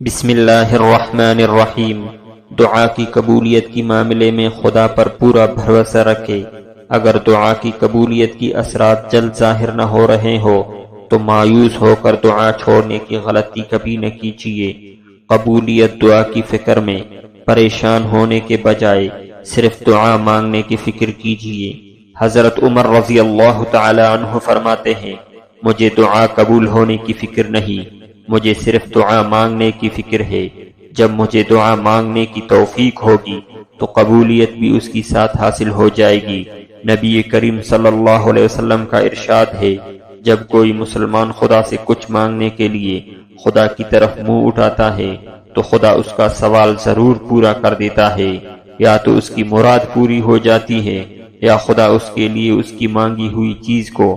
بسم اللہ الرحمن الرحیم۔ دعا کی قبولیت کی معاملے میں خدا پر پورا بھروسہ رکھے۔ اگر دعا کی قبولیت کی اثرات جلد ظاہر نہ ہو رہے ہو تو مایوس ہو کر دعا چھوڑنے کی غلطی کبھی نہ کیجیے۔ قبولیت دعا کی فکر میں پریشان ہونے کے بجائے صرف دعا مانگنے کی فکر کیجیے۔ حضرت عمر رضی اللہ تعالی عنہ فرماتے ہیں، مجھے دعا قبول ہونے کی فکر نہیں، مجھے صرف دعا مانگنے کی فکر ہے۔ جب مجھے دعا مانگنے کی توفیق ہوگی تو قبولیت بھی اس کی ساتھ حاصل ہو جائے گی۔ نبی کریم صلی اللہ علیہ وسلم کا ارشاد ہے، جب کوئی مسلمان خدا سے کچھ مانگنے کے لیے خدا کی طرف منہ اٹھاتا ہے تو خدا اس کا سوال ضرور پورا کر دیتا ہے، یا تو اس کی مراد پوری ہو جاتی ہے یا خدا اس کے لیے اس کی مانگی ہوئی چیز کو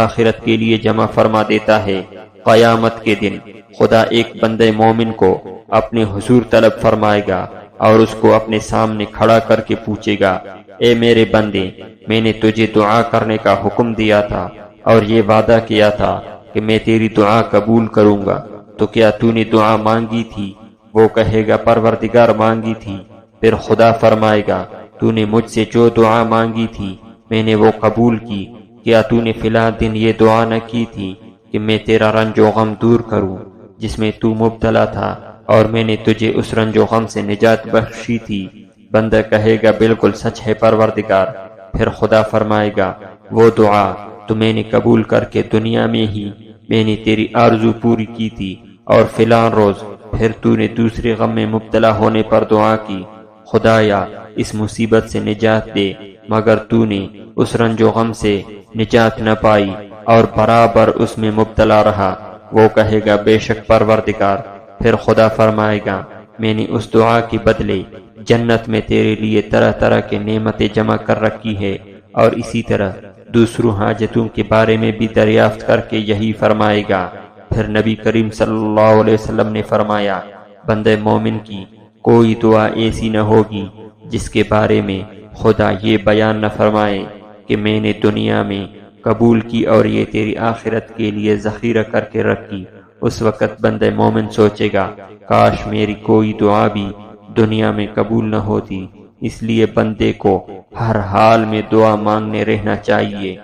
آخرت کے لیے جمع فرما دیتا ہے۔ قیامت کے دن خدا ایک بندے مومن کو اپنے حضور طلب فرمائے گا اور اس کو اپنے سامنے کھڑا کر کے پوچھے گا، اے میرے بندے، میں نے تجھے دعا کرنے کا حکم دیا تھا اور یہ وعدہ کیا تھا کہ میں تیری دعا قبول کروں گا، تو کیا تو نے دعا مانگی تھی؟ وہ کہے گا، پروردگار مانگی تھی۔ پھر خدا فرمائے گا، تو نے مجھ سے جو دعا مانگی تھی میں نے وہ قبول کی۔ کیا تو نے فلاں دن یہ دعا نہ کی تھی کہ میں تیرا رنج و غم دور کروں جس میں تو مبتلا تھا، اور میں نے تجھے اس رنج و غم سے نجات بخشی تھی؟ بندہ کہے گا، بالکل سچ ہے پروردگار۔ پھر خدا فرمائے گا، وہ دعا تو میں نے قبول کر کے دنیا میں ہی میں نے تیری آرزو پوری کی تھی، اور فلاں روز پھر تو نے دوسرے غم میں مبتلا ہونے پر دعا کی، خدایا اس مصیبت سے نجات دے، مگر تو نے اس رنج و غم سے نجات نہ پائی اور برابر اس میں مبتلا رہا۔ وہ کہے گا، بے شک پروردگار۔ پھر خدا فرمائے گا، میں نے اس دعا کے بدلے جنت میں تیرے لیے طرح طرح کے نعمتیں جمع کر رکھی ہے، اور اسی طرح دوسروں حاجتوں کے بارے میں بھی دریافت کر کے یہی فرمائے گا۔ پھر نبی کریم صلی اللہ علیہ وسلم نے فرمایا، بندے مومن کی کوئی دعا ایسی نہ ہوگی جس کے بارے میں خدا یہ بیان نہ فرمائے کہ میں نے دنیا میں قبول کی اور یہ تیری آخرت کے لیے ذخیرہ کر کے رکھی۔ اس وقت بندہ مومن سوچے گا، کاش میری کوئی دعا بھی دنیا میں قبول نہ ہوتی۔ اس لیے بندے کو ہر حال میں دعا مانگنے رہنا چاہیے۔